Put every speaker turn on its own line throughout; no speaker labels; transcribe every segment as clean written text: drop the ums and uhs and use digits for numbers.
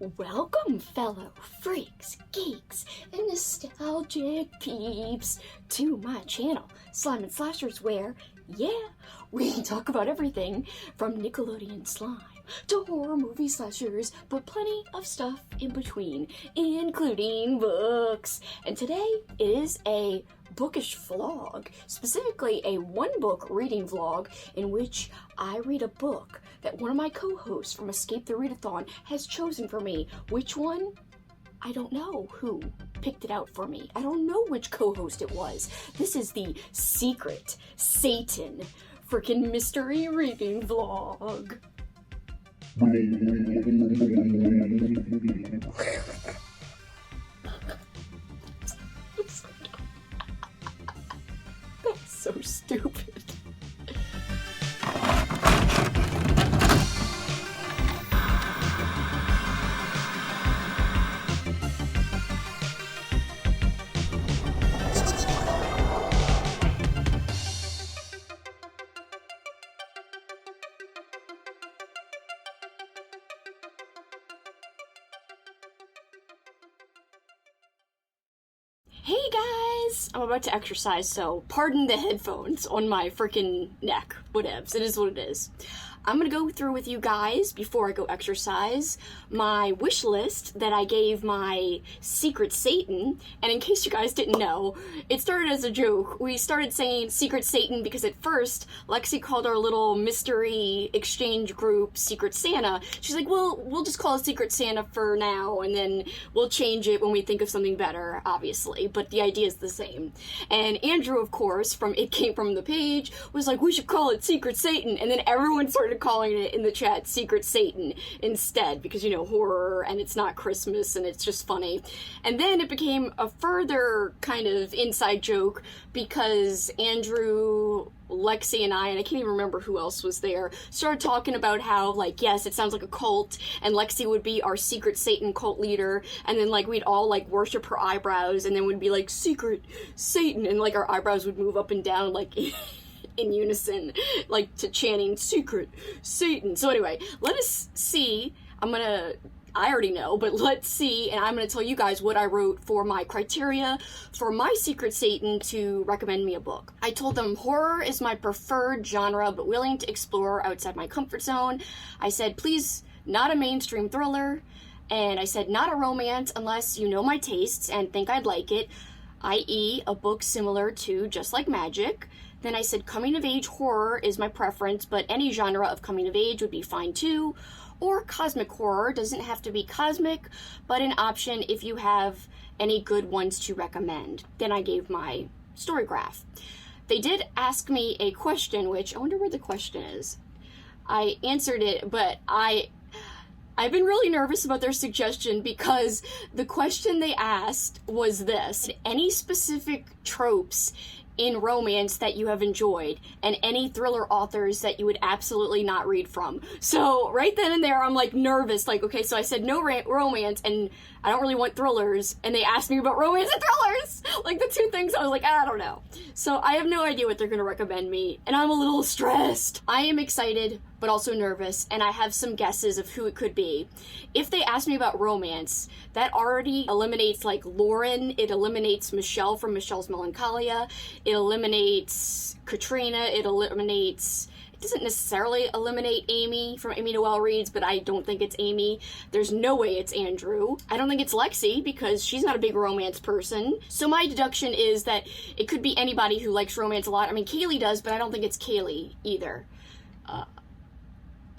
Welcome, fellow freaks, geeks, and nostalgic peeps to my channel, Slime and Slashers, where, yeah, we talk about everything from Nickelodeon slime to horror movie slashers, but plenty of stuff in between, including books. And today is a bookish vlog, specifically a one-book reading vlog in which I read a book that one of my co-hosts from Escape the Readathon has chosen for me. Which one? I don't know who picked it out for me. I don't know which co-host it was. This is the secret Satan freaking mystery reading vlog. That's so stupid. Hey guys! I'm about to exercise, so pardon the headphones on my freaking neck. Whatevs, it is what it is. I'm gonna go through with you guys, before I go exercise, my wish list that I gave my secret Satan. And in case you guys didn't know, it started as a joke. We started saying secret Satan because at first, Lexie called our little mystery exchange group Secret Santa. She's like, well, we'll just call it Secret Santa for now, and then we'll change it when we think of something better, obviously. But the idea is the same. And Andrew, of course, from It Came From the Page, was like, we should call it Secret Satan. And then everyone started calling it in the chat Secret Satan instead, because, you know, horror and it's not Christmas and it's just funny. And then it became a further kind of inside joke because Andrew, Lexie, and I can't even remember who else was there, started talking about how, like, yes, it sounds like a cult, and Lexie would be our secret Satan cult leader, and then, like, we'd all, like, worship her eyebrows, and then we'd be like, Secret Satan, and, like, our eyebrows would move up and down, like, in unison, like, to chanting Secret Satan. So anyway, let us see. I already know, but let's see, and I'm going to tell you guys what I wrote for my criteria for my secret Satan to recommend me a book. I told them horror is my preferred genre, but willing to explore outside my comfort zone. I said, please, not a mainstream thriller, and I said, not a romance unless you know my tastes and think I'd like it, i.e. a book similar to Just Like Magic. Then I said coming-of-age horror is my preference, but any genre of coming-of-age would be fine too. Or cosmic horror, doesn't have to be cosmic, but an option if you have any good ones to recommend. Then I gave my story graph. They did ask me a question, which I wonder where the question is. I answered it, but I've been really nervous about their suggestion because the question they asked was this: any specific tropes in romance that you have enjoyed, and any thriller authors that you would absolutely not read from. So right then and there, I'm like nervous, like, okay, so I said no romance, and I don't really want thrillers, and they asked me about romance and thrillers! Like, the two things, I was like, I don't know. So I have no idea what they're gonna recommend me, and I'm a little stressed. I am excited, but also nervous, and I have some guesses of who it could be. If they ask me about romance, that already eliminates, like, Lauren, it eliminates Michelle from Michelle's Melancholia, it eliminates Katrina, it doesn't necessarily eliminate Amy from Amy Noel Reads, but I don't think it's Amy. There's no way it's Andrew. I don't think it's Lexie, because she's not a big romance person. So my deduction is that it could be anybody who likes romance a lot. I mean, Kaylee does, but I don't think it's Kaylee either. I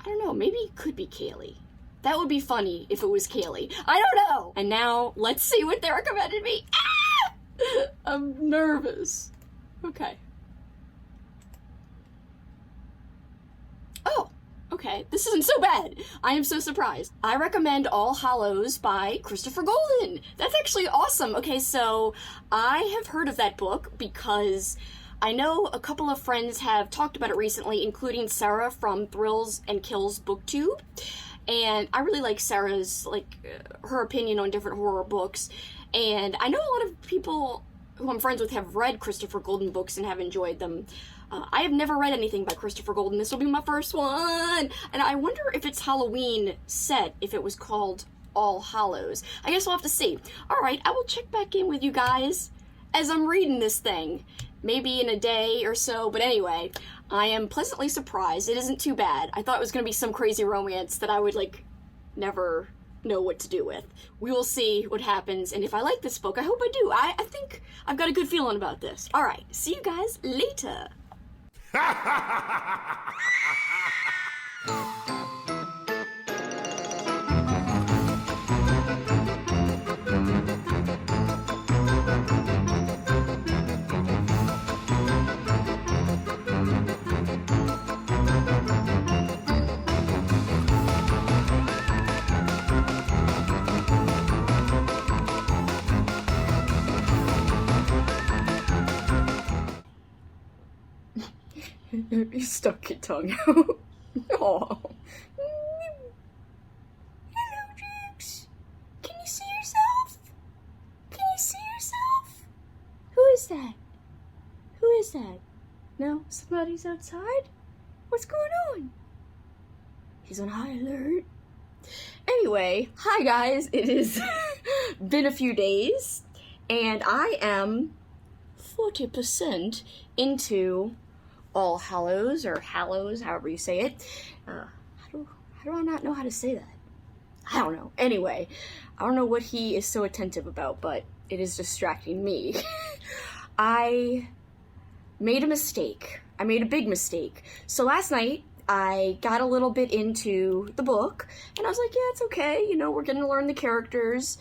don't know, maybe it could be Kaylee. That would be funny if it was Kaylee. I don't know! And now, let's see what they recommended me. Ah! I'm nervous. Okay. Oh, okay. This isn't so bad. I am so surprised. I recommend All Hallows by Christopher Golden. That's actually awesome. Okay, so I have heard of that book because I know a couple of friends have talked about it recently, including Sarah from Thrills and Kills Booktube. And I really like Sarah's, her opinion on different horror books. And I know a lot of people who I'm friends with have read Christopher Golden books and have enjoyed them. I have never read anything by Christopher Golden. This will be my first one. And I wonder if it's Halloween set, if it was called All Hallows. I guess we'll have to see. Alright, I will check back in with you guys as I'm reading this thing. Maybe in a day or so, but anyway, I am pleasantly surprised. It isn't too bad. I thought it was going to be some crazy romance that I would, like, never know what to do with. We will see what happens, and if I like this book, I hope I do. I think I've got a good feeling about this. Alright, see you guys later. You stuck your tongue out. Oh. Hello, Jax. Can you see yourself? Can you see yourself? Who is that? Who is that? No? Somebody's outside? What's going on? He's on high alert. Anyway, hi guys. It has been a few days, and I am 40% into All Hallows, or Hallows, however you say it. How do I not know how to say that? I don't know. Anyway, I don't know what he is so attentive about, but it is distracting me. I made a mistake. I made a big mistake. So last night, I got a little bit into the book, and I was like, yeah, it's okay, you know, we're getting to learn the characters.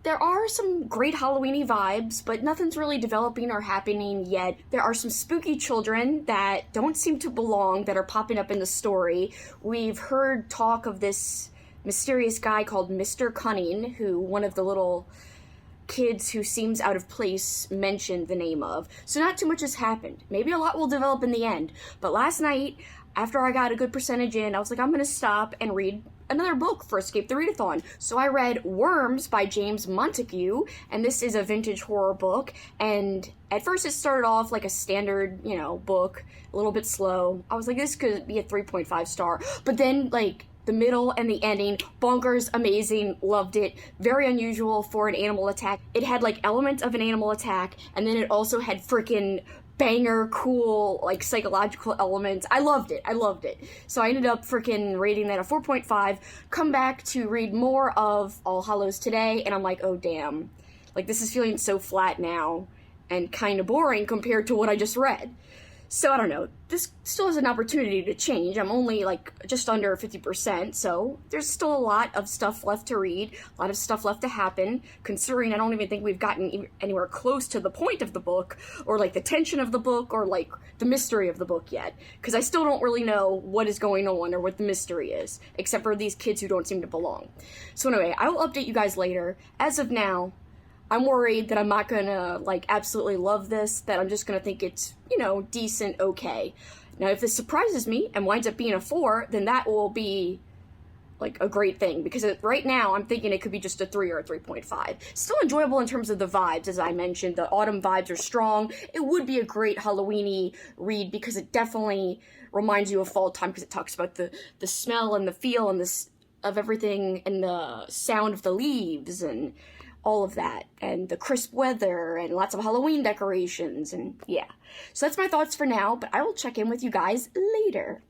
There are some great Halloween-y vibes, but nothing's really developing or happening yet. There are some spooky children that don't seem to belong that are popping up in the story. We've heard talk of this mysterious guy called Mr. Cunning, who one of the little kids who seems out of place mentioned the name of. So not too much has happened. Maybe a lot will develop in the end. But last night, after I got a good percentage in, I was like, I'm gonna stop and read another book for Escape the Readathon. So I read Worms by James Montague, and this is a vintage horror book, and at first it started off like a standard, you know, book, a little bit slow. I was like, this could be a 3.5 star, but then, like, the middle and the ending, bonkers, amazing, loved it. Very unusual for an animal attack. It had, like, elements of an animal attack, and then it also had freaking banger, cool, like, psychological elements. I loved it. So I ended up freaking rating that a 4.5, come back to read more of All Hallows today, and I'm like, oh damn. Like, this is feeling so flat now, and kind of boring compared to what I just read. So, I don't know, this still has an opportunity to change. I'm only, like, just under 50%, so there's still a lot of stuff left to read, a lot of stuff left to happen, considering I don't even think we've gotten anywhere close to the point of the book, or, like, the tension of the book, or, like, the mystery of the book yet, because I still don't really know what is going on, or what the mystery is, except for these kids who don't seem to belong. So anyway, I will update you guys later. As of now, I'm worried that I'm not gonna, like, absolutely love this, that I'm just gonna think it's, you know, decent, okay. Now, if this surprises me and winds up being a 4, then that will be, like, a great thing, because right now I'm thinking it could be just a 3 or a 3.5. Still enjoyable in terms of the vibes, as I mentioned. The autumn vibes are strong. It would be a great Halloween-y read, because it definitely reminds you of fall time, because it talks about the smell and the feel and of everything, and the sound of the leaves, and all of that, and the crisp weather, and lots of Halloween decorations, and yeah. So that's my thoughts for now, but I will check in with you guys later.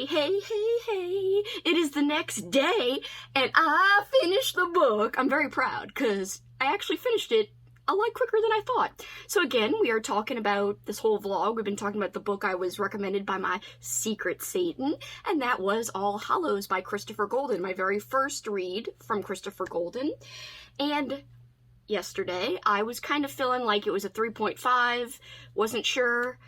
hey, it is the next day, and I finished the book. I'm very proud, because I actually finished it a lot quicker than I thought. So again, we are talking about this whole vlog. We've been talking about the book I was recommended by my secret Satan, and that was All Hallows by Christopher Golden, my very first read from Christopher Golden. And yesterday, I was kind of feeling like it was a 3.5, wasn't sure.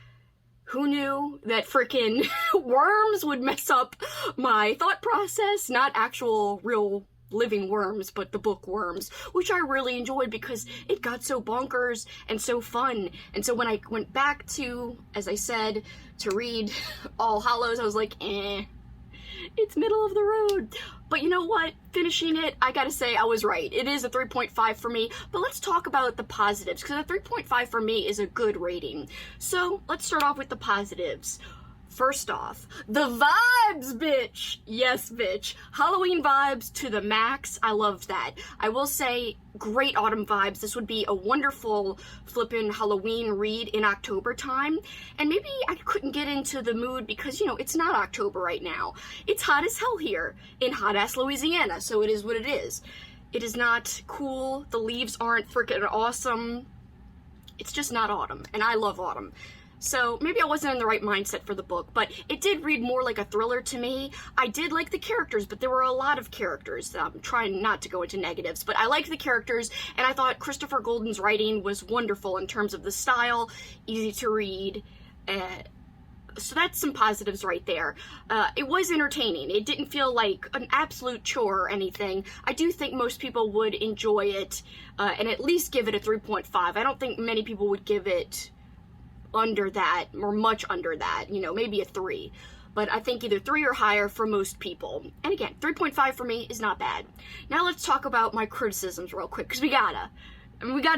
Who knew that frickin' worms would mess up my thought process? Not actual, real, living worms, but the book worms, which I really enjoyed because it got so bonkers and so fun. And so when I went back to, as I said, to read All Hallows, I was like, it's middle of the road. But you know what? Finishing it, I gotta say, I was right. It is a 3.5 for me, but let's talk about the positives, because a 3.5 for me is a good rating. So let's start off with the positives. First off, the vibes, bitch! Yes, bitch. Halloween vibes to the max. I loved that. I will say, great autumn vibes. This would be a wonderful flippin' Halloween read in October time. And maybe I couldn't get into the mood because, you know, it's not October right now. It's hot as hell here in hot-ass Louisiana, so it is what it is. It is not cool. The leaves aren't freaking awesome. It's just not autumn, and I love autumn. So maybe I wasn't in the right mindset for the book, but it did read more like a thriller to me. I did like the characters, but there were a lot of characters. I'm trying not to go into negatives, but I liked the characters, and I thought Christopher Golden's writing was wonderful in terms of the style, easy to read. So that's some positives right there. It was entertaining. It didn't feel like an absolute chore or anything. I do think most people would enjoy it and at least give it a 3.5. I don't think many people would give it under that, or much under that, you know, maybe a 3. But I think either 3 or higher for most people. And again, 3.5 for me is not bad. Now let's talk about my criticisms real quick, because we gotta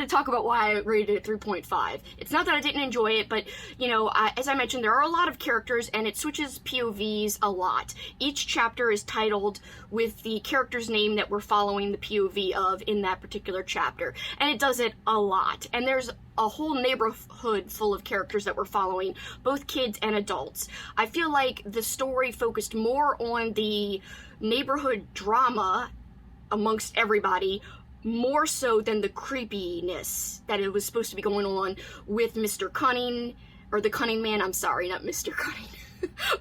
talk about why I rated it 3.5. It's not that I didn't enjoy it, but, you know, as I mentioned, there are a lot of characters, and it switches POVs a lot. Each chapter is titled with the character's name that we're following the POV of in that particular chapter, and it does it a lot. And there's a whole neighborhood full of characters that we're following, both kids and adults. I feel like the story focused more on the neighborhood drama amongst everybody, more so than the creepiness that it was supposed to be going on with Mr. Cunning, or the Cunning Man, I'm sorry, not Mr. Cunning.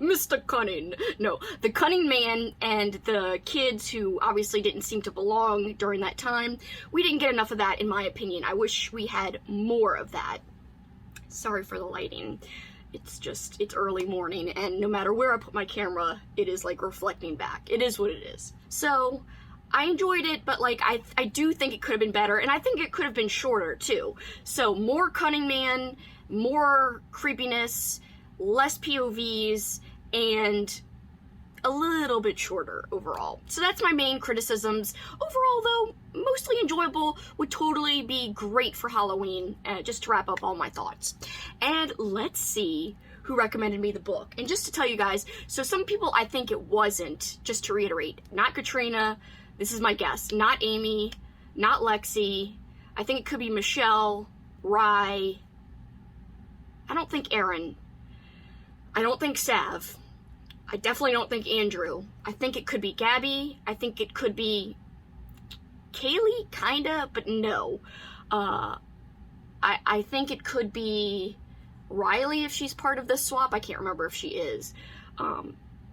Mr. Cunning. No, the Cunning Man and the kids who obviously didn't seem to belong during that time. We didn't get enough of that, in my opinion. I wish we had more of that. Sorry for the lighting. It's early morning, and no matter where I put my camera, it is like reflecting back. It is what it is. So I enjoyed it, but like I do think it could have been better, and I think it could have been shorter too. So more Cunning Man, more creepiness, less POVs, and a little bit shorter overall. So that's my main criticisms. Overall though, mostly enjoyable, would totally be great for Halloween, just to wrap up all my thoughts. And let's see who recommended me the book. And just to tell you guys, so some people I think it wasn't, just to reiterate, not Katrina, this is my guess, not Amy, not Lexie, I think it could be Michelle, Rye, I don't think Aaron, I don't think Sav. I definitely don't think Andrew. I think it could be Gabby. I think it could be Kaylee, kinda, but no. I think it could be Riley if she's part of this swap. I can't remember if she is.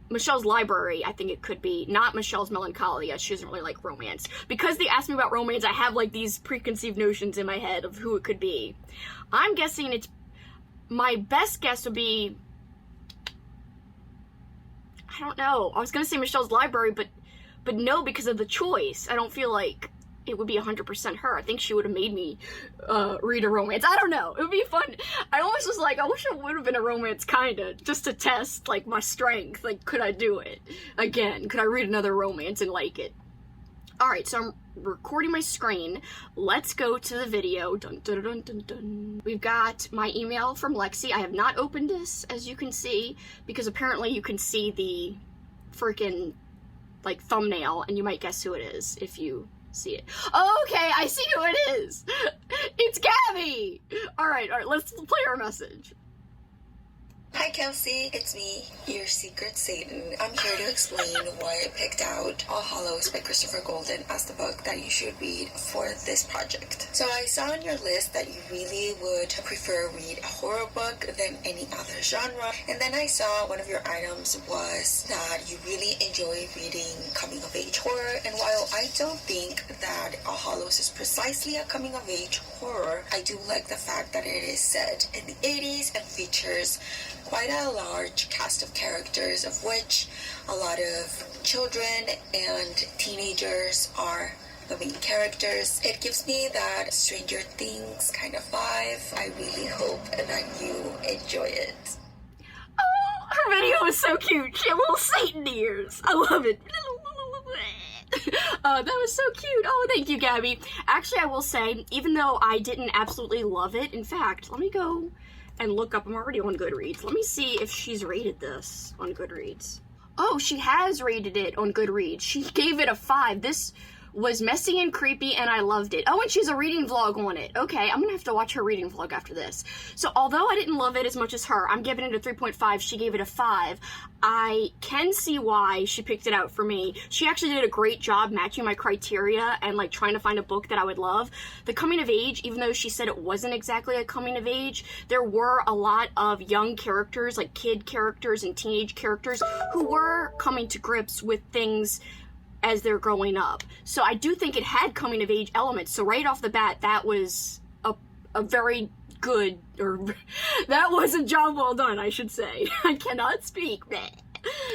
Michelle's Library, I think it could be. Not Michelle's Melancholia. She doesn't really like romance. Because they asked me about romance, I have like these preconceived notions in my head of who it could be. I'm guessing it's... My best guess would be... I don't know. I was gonna say Michelle's Library, but no, because of the choice. I don't feel like it would be 100% her. I think she would have made me read a romance. I don't know. It would be fun. I almost was like, I wish it would have been a romance, kinda, just to test, like, my strength. Like, could I do it? Again, could I read another romance and like it? Alright, so I'm recording my screen. Let's go to the video. Dun, dun, dun, dun, dun. We've got my email from Lexie. I have not opened this, as you can see, because apparently you can see the freaking, like, thumbnail, and you might guess who it is if you see it. Okay, I see who it is! It's Gabby! Alright, let's play our message.
Hi Kelsi, it's me, your secret Satan. I'm here to explain why I picked out All Hallows by Christopher Golden as the book that you should read for this project. So I saw on your list that you really would prefer read a horror book than any other genre, and then I saw one of your items was that you really enjoy reading coming of age horror, and while I don't think that All Hallows is precisely a coming of age horror, I do like the fact that it is set in the 80s and features quite a large cast of characters, of which a lot of children and teenagers are the main characters. It gives me that Stranger Things kind of vibe. I really hope that you enjoy it.
Oh, her video is so cute. She had little Satan ears. I love it. That was so cute. Oh, thank you, Gabby. Actually, I will say, even though I didn't absolutely love it, in fact, let me go and look up. I'm already on Goodreads. Let me see if she's rated this on Goodreads. Oh, she has rated it on Goodreads. She gave it a 5. This was messy and creepy, and I loved it. Oh, and she's a reading vlog on it. Okay, I'm gonna have to watch her reading vlog after this. So although I didn't love it as much as her, I'm giving it a 3.5. She gave it a 5. I can see why she picked it out for me. She actually did a great job matching my criteria and like trying to find a book that I would love. The coming of age, even though she said it wasn't exactly a coming of age, there were a lot of young characters, like kid characters and teenage characters, who were coming to grips with things as they're growing up. So I do think it had coming of age elements. So right off the bat, that was a very good, or that was a job well done, I should say. I cannot speak.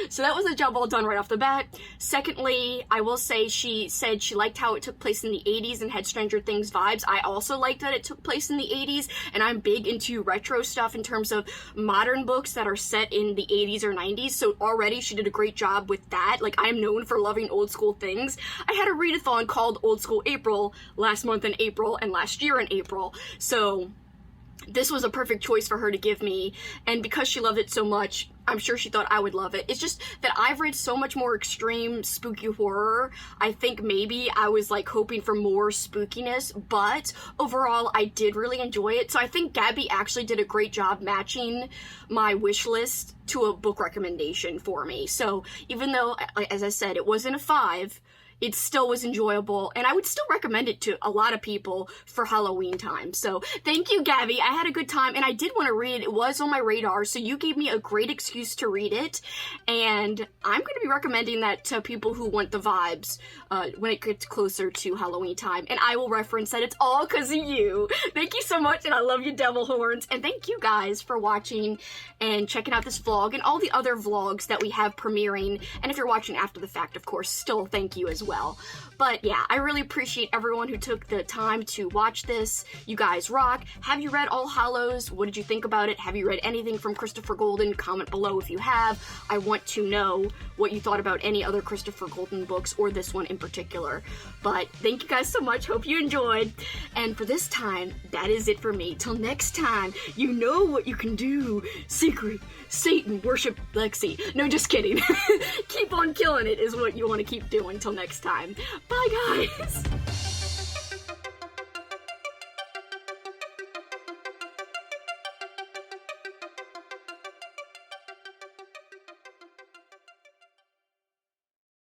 So that was a job well done right off the bat. Secondly, I will say she said she liked how it took place in the 80s and had Stranger Things vibes. I also liked that it took place in the 80s, and I'm big into retro stuff in terms of modern books that are set in the 80s or 90s, so already she did a great job with that. Like, I am known for loving old school things. I had a readathon called Old School April last month in April and last year in April, so this was a perfect choice for her to give me, and because she loved it so much, I'm sure she thought I would love it. It's just that I've read so much more extreme spooky horror. I think maybe I was like hoping for more spookiness, but overall I did really enjoy it. So I think Gabby actually did a great job matching my wish list to a book recommendation for me. So even though, as I said, it wasn't a 5, it still was enjoyable, and I would still recommend it to a lot of people for Halloween time. So thank you, Gabby. I had a good time, and I did want to read it. It was on my radar, so you gave me a great excuse to read it, and I'm going to be recommending that to people who want the vibes when it gets closer to Halloween time, and I will reference that it's all because of you. Thank you so much, and I love you, Devil Horns, and thank you guys for watching and checking out this vlog and all the other vlogs that we have premiering, and if you're watching after the fact, of course, still thank you as well. But yeah, I really appreciate everyone who took the time to watch this. You guys rock. Have you read All Hallows? What did you think about it? Have you read anything from Christopher Golden? Comment below if you have. I want to know what you thought about any other Christopher Golden books or this one in particular. But thank you guys so much. Hope you enjoyed. And for this time, that is it for me. Till next time, you know what you can do. Secret Satan worship Lexie. No, just kidding. Keep on killing it is what you want to keep doing till next time. Bye, guys.